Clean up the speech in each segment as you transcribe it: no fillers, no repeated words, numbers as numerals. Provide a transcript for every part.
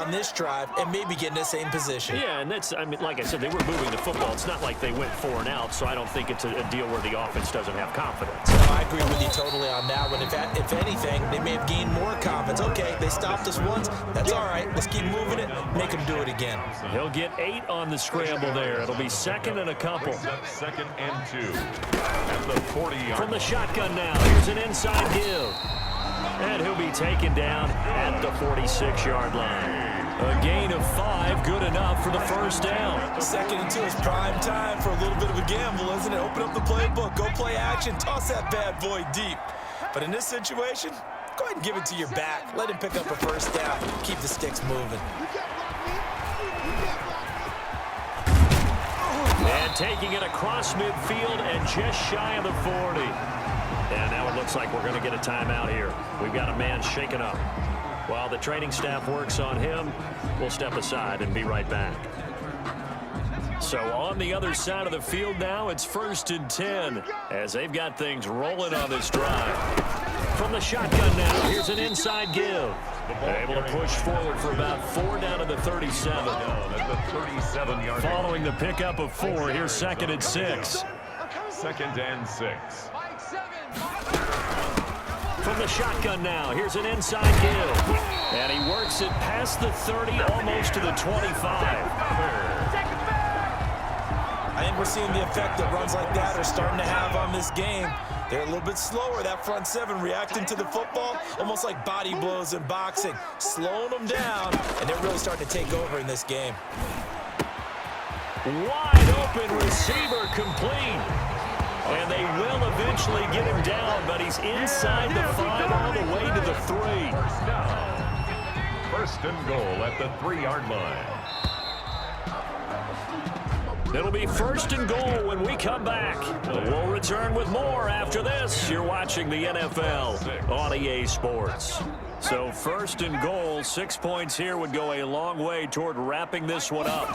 on this drive and maybe get in the same position. Yeah, and that's, I mean, like I said, they were moving the football. It's not like they went 4 and out, so I don't think it's a deal where the offense doesn't have confidence. No, I agree with you totally on that one. If anything, they may have gained more confidence. Okay, they stopped us once. That's all right. Let's keep moving it. Make them do it again. He'll get 8 on the scramble there. It'll be 2nd and a couple. 2nd and 2 at the 40-yard. From the shotgun now, here's an inside give. And he'll be taken down at the 46-yard line. A gain of 5, good enough for the first down. 2nd and 2 is prime time for a little bit of a gamble, isn't it? Open up the playbook, go play action, toss that bad boy deep. But in this situation, go ahead and give it to your back. Let him pick up a first down. Keep the sticks moving. And taking it across midfield and just shy of the 40. And now it looks like we're going to get a timeout here. We've got a man shaken up. While the training staff works on him, we'll step aside and be right back. So on the other side of the field now, it's 1st and 10 as they've got things rolling on this drive. From the shotgun now, here's an inside give. They're able to push forward for about 4 down to the 37. At the 37-yard. Following the pickup of 4, here's 2nd and 6. 2nd and 6. From the shotgun now, here's an inside give. And he works it past the 30, almost to the 25. I think we're seeing the effect that runs like that are starting to have on this game. They're a little bit slower, that front 7 reacting to the football, almost like body blows in boxing, slowing them down, and they're really starting to take over in this game. Wide open receiver complete. And they will eventually get him down, but he's inside the 5 all the way to the 3. First down. 1st and goal at the 3-yard line. It'll be 1st and goal when we come back. We'll return with more after this. You're watching the NFL on EA Sports. So 1st and goal, 6 points here would go a long way toward wrapping this one up.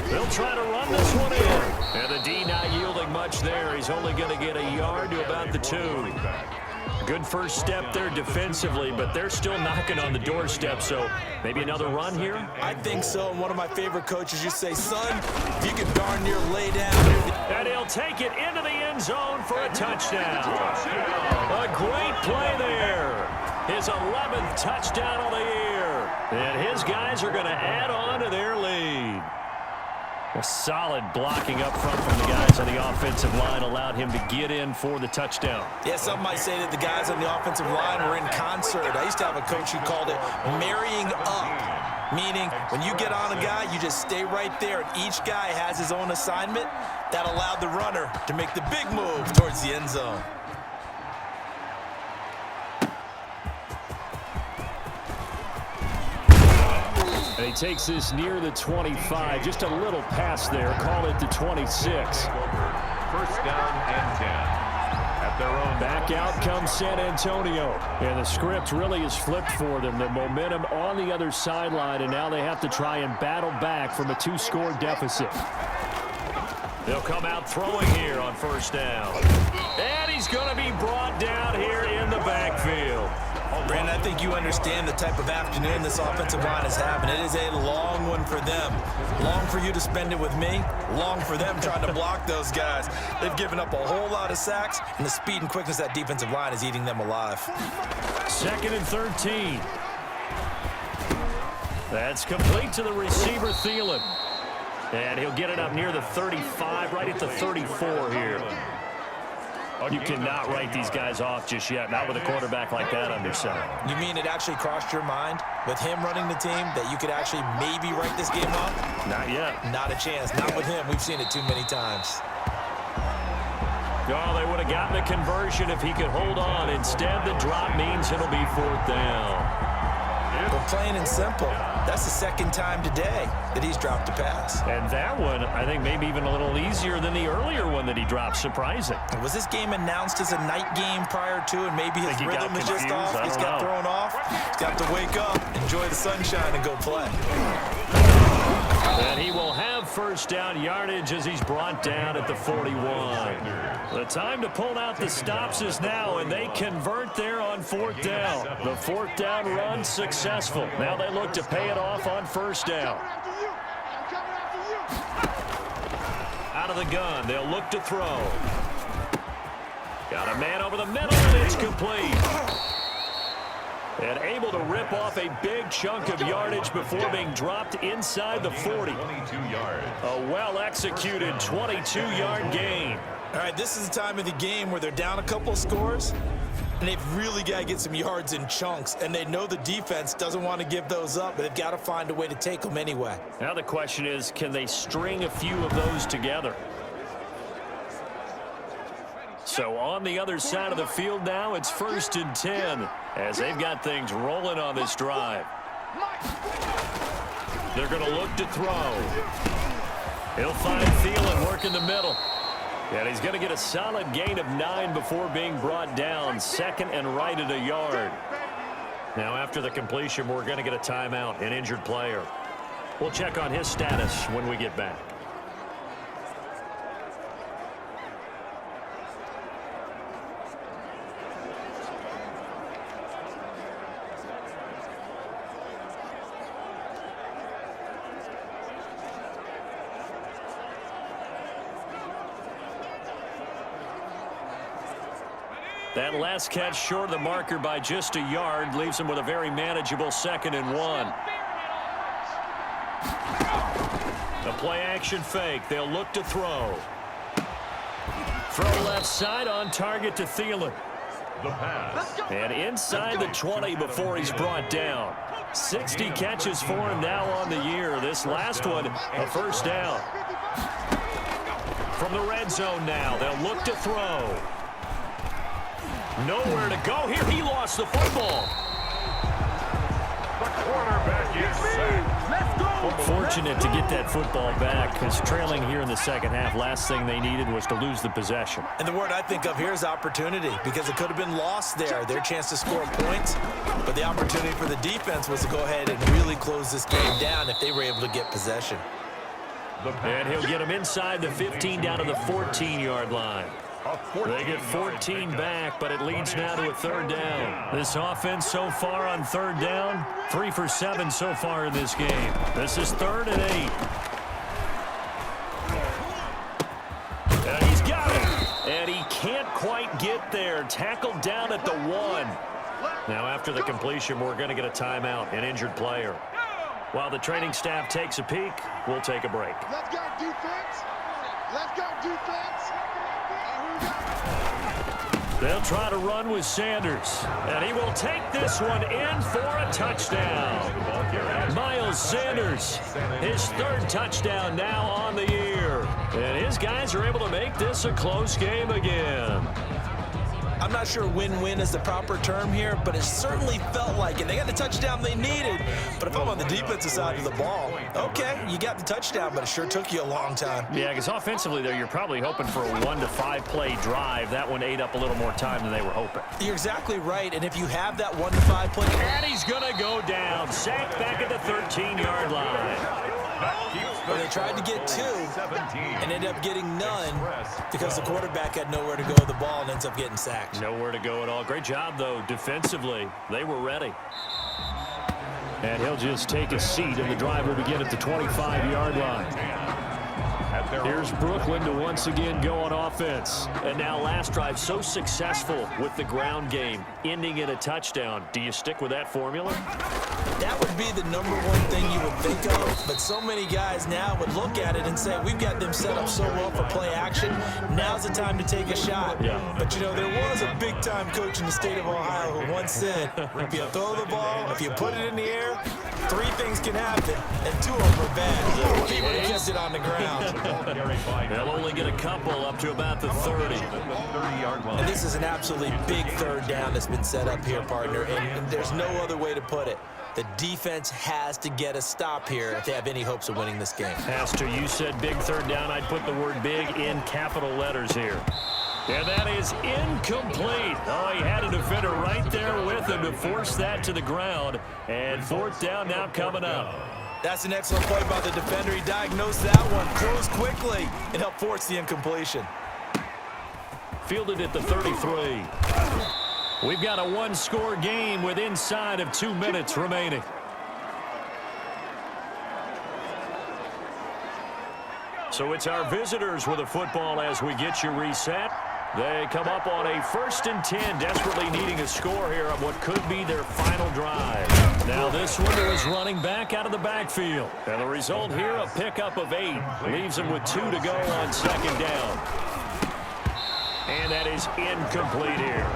They'll try to run this one in. And the D not yielding much there. He's only going to get a yard to about the 2. Good first step there defensively, but they're still knocking on the doorstep, so maybe another run here? I think so. And one of my favorite coaches, you say, son, if you can darn near lay down. And he'll take it into the end zone for a touchdown. A great play there. His 11th touchdown of the year. And his guys are going to add on to their lead. A solid blocking up front from the guys on the offensive line allowed him to get in for the touchdown. Yeah, some might say that the guys on the offensive line were in concert. I used to have a coach who called it marrying up, meaning when you get on a guy, you just stay right there, and each guy has his own assignment. That allowed the runner to make the big move towards the end zone. And he takes this near the 25, just a little pass there, call it the 26. 1st down and 10 at their own. Back out comes San Antonio, and the script really is flipped for them. The momentum on the other sideline, and now they have to try and battle back from a 2-score deficit. They'll come out throwing here on 1st down. And he's going to be brought down here in the backfield. Brandon, I think you understand the type of afternoon this offensive line is having. It is a long one for them. Long for you to spend it with me. Long for them trying to block those guys. They've given up a whole lot of sacks, and the speed and quickness of that defensive line is eating them alive. 2nd and 13. That's complete to the receiver, Thielen. And he'll get it up near the 35, right at the 34 here. You cannot write these guys off just yet, not with a quarterback like that under center. You mean it actually crossed your mind with him running the team that you could actually maybe write this game off? Not yet. Not a chance. Not with him. We've seen it too many times. Oh, they would have gotten a conversion if he could hold on. Instead, the drop means it'll be 4th down. But plain and simple, that's the 2nd time today that he's dropped a pass. And that one, I think, maybe even a little easier than the earlier one that he dropped. Surprising. Was this game announced as a night game prior to, and maybe his rhythm is just off? He's got thrown off. He's got to wake up, enjoy the sunshine, and go play. And he will have first down yardage as he's brought down at the 41. The time to pull out the stops is now, and they convert there on fourth down. The fourth down run successful. Now they look to pay it off on first down. Out of the gun, they'll look to throw. Got a man over the middle, and it's complete. And able to rip off a big chunk of yardage before being dropped inside the 40. 22 yards. A well-executed 22-yard gain. All right, this is the time of the game where they're down a couple of scores, and they've really got to get some yards in chunks, and they know the defense doesn't want to give those up, but they've got to find a way to take them anyway. Now the question is, can they string a few of those together? So on the other side of the field now, it's 1st and 10 as they've got things rolling on this drive. They're going to look to throw. He'll find Thielen working the middle. And he's going to get a solid gain of 9 before being brought down. 2nd and right at a yard. Now after the completion, we're going to get a timeout, an injured player. We'll check on his status when we get back. That last catch short of the marker by just a yard leaves him with a very manageable 2nd and 1. A play-action fake. They'll look to throw. Throw left side on target to Thielen. The pass. And inside the 20 before he's brought down. 60 catches for him now on the year. This last one, a first down. From the red zone now, they'll look to throw. Nowhere to go here. He lost the football. The quarterback is sacked. Let's go. Fortunate to get that football back, because trailing here in the second half, last thing they needed was to lose the possession. And the word I think of here is opportunity, because it could have been lost there, their chance to score points. But the opportunity for the defense was to go ahead and really close this game down if they were able to get possession. And he'll get him inside the 15 down to the 14-yard line. They get 14 back, but it leads now to a 3rd down. This offense so far on 3rd down, 3 for 7 so far in this game. This is 3rd and 8. And he's got it. And he can't quite get there. Tackled down at the 1. Now after the completion, we're going to get a timeout, an injured player. While the training staff takes a peek, we'll take a break. Let's go defense. Let's go defense. They'll try to run with Sanders, and he will take this one in for a touchdown. Miles Sanders, his 3rd touchdown now on the year. And his guys are able to make this a close game again. I'm not sure win-win is the proper term here, but it certainly felt like it. They got the touchdown they needed, but if I'm on the defensive side of the ball, okay, you got the touchdown, but it sure took you a long time. Yeah, because offensively, though, you're probably hoping for a 1 to 5 play drive. That one ate up a little more time than they were hoping. You're exactly right, and if you have that 1 to 5 play... And he's going to go down. Sacked back at the 13-yard line. Well, they tried to get 2 and ended up getting none because the quarterback had nowhere to go with the ball and ends up getting sacked. Nowhere to go at all. Great job, though, defensively. They were ready. And he'll just take a seat, and the drive will begin at the 25-yard line. Here's Brooklyn to once again go on offense. And now last drive so successful with the ground game, ending in a touchdown. Do you stick with that formula? That would be the number one thing you would think of, but so many guys now would look at it and say, we've got them set up so well for play action, now's the time to take a shot. Yeah. But, you know, there was a big-time coach in the state of Ohio who once said, if you throw the ball, if you put it in the air, 3 things can happen, and 2 of them are bad. He would have kept it on the ground. They'll only get a couple up to about the 30. And this is an absolutely big 3rd down that's been set up here, partner, and there's no other way to put it. The defense has to get a stop here if they have any hopes of winning this game. Pastor, you said big 3rd down. I'd put the word big in capital letters here. And that is incomplete. Oh, he had a defender right there with him to force that to the ground. And fourth down now coming up. That's an excellent play by the defender. He diagnosed that one, closed quickly, and helped force the incompletion. Fielded at the 33. We've got a one-score game with inside of 2 minutes remaining. So it's our visitors with a football as we get you reset. They come up on a 1st and 10, desperately needing a score here on what could be their final drive. Now this one is running back out of the backfield. And the result here, a pickup of 8. Leaves them with 2 to go on 2nd down. And that is incomplete here.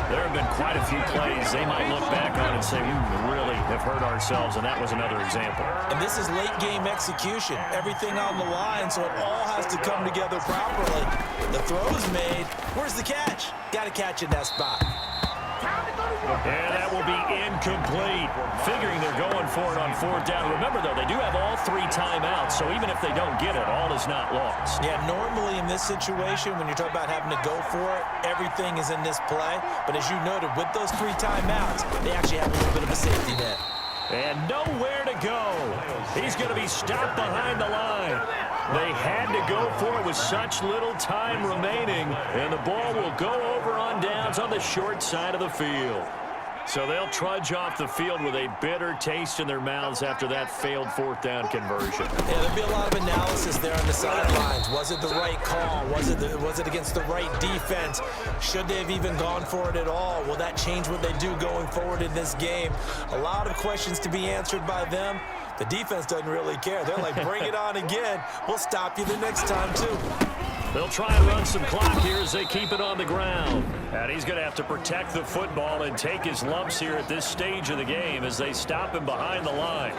There have been quite a few plays they might look back on and say, we really have hurt ourselves, and that was another example. And this is late game execution. Everything on the line, so it all has to come together properly. The throw's made. Where's the catch? Got to catch in that spot. And that will be incomplete. Figuring they're going for it on 4th down. Remember, though, they do have all 3 timeouts, so even if they don't get it, all is not lost. Yeah, normally in this situation, when you're talking about having to go for it, everything is in this play. But as you noted, with those 3 timeouts, they actually have a little bit of a safety net. And nowhere to go. He's going to be stopped behind the line. They had to go for it with such little time remaining, and the ball will go over on downs on the short side of the field. So they'll trudge off the field with a bitter taste in their mouths after that failed 4th down conversion. Yeah, there'll be a lot of analysis there on the sidelines. Was it the right call? Was it against the right defense? Should they have even gone for it at all? Will that change what they do going forward in this game? A lot of questions to be answered by them. The defense doesn't really care. They're like, bring it on again. We'll stop you the next time, too. They'll try and run some clock here as they keep it on the ground. And he's going to have to protect the football and take his lumps here at this stage of the game as they stop him behind the line.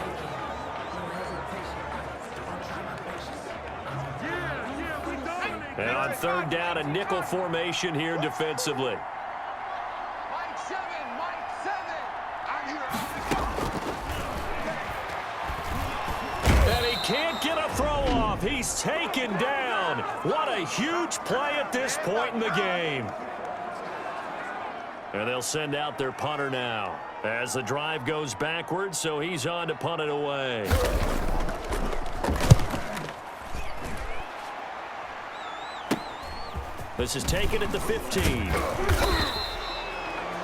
And on 3rd down, a nickel formation here defensively. Mike 7, I'm here. And he can't get a throw off. He's taken down. What a huge play at this point in the game. And they'll send out their punter now as the drive goes backwards, so he's on to punt it away. This is taken at the 15.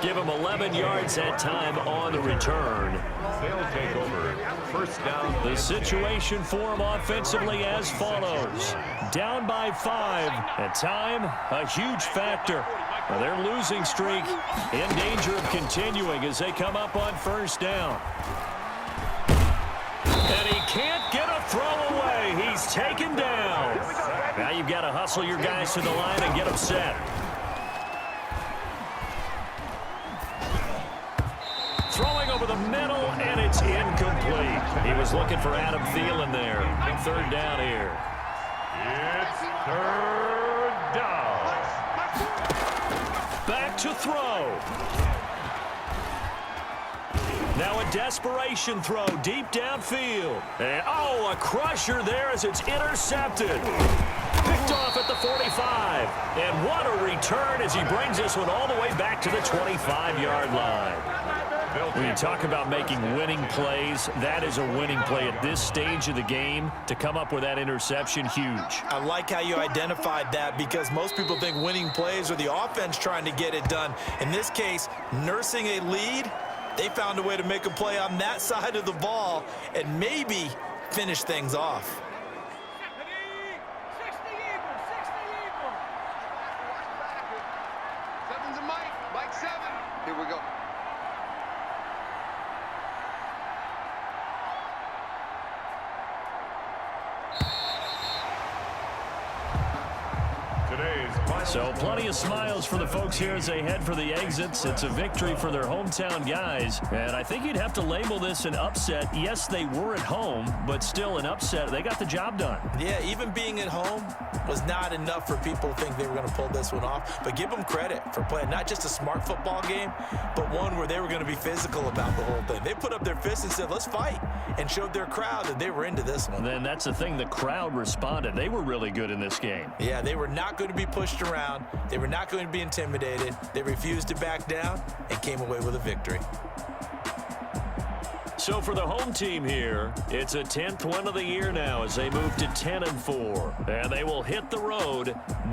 Give him 11 yards that time on the return. They'll take over. 1st down. The situation for him offensively as follows. Down by 5. At time, a huge factor. Now their losing streak in danger of continuing as they come up on 1st down. And he can't get a throw away. He's taken down. Now you've got to hustle your guys to the line and get them set. Throwing over the middle, and it's incomplete. He was looking for Adam Thielen there. 3rd down here. It's 3rd down. Back to throw. Now a desperation throw deep downfield. And, oh, a crusher there as it's intercepted. Picked off at the 45. And what a return as he brings this one all the way back to the 25-yard line. When you talk about making winning plays, that is a winning play at this stage of the game. To come up with that interception, huge. I like how you identified that because most people think winning plays are the offense trying to get it done. In this case, nursing a lead, they found a way to make a play on that side of the ball and maybe finish things off. 7's a Mike 7. Here we go. So plenty of smiles for the folks here as they head for the exits. It's a victory for their hometown guys. And I think you'd have to label this an upset. Yes, they were at home, but still an upset. They got the job done. Yeah, even being at home was not enough for people to think they were going to pull this one off. But give them credit for playing not just a smart football game, but one where they were going to be physical about the whole thing. They put up their fists and said, let's fight, and showed their crowd that they were into this one. And then that's the thing, the crowd responded. They were really good in this game. Yeah, they were not going to be pushed around. ground. They were not going to be intimidated. They refused to back down and came away with a victory. So for the home team here, it's a 10th win of the year now as they move to 10-4. And they will hit the road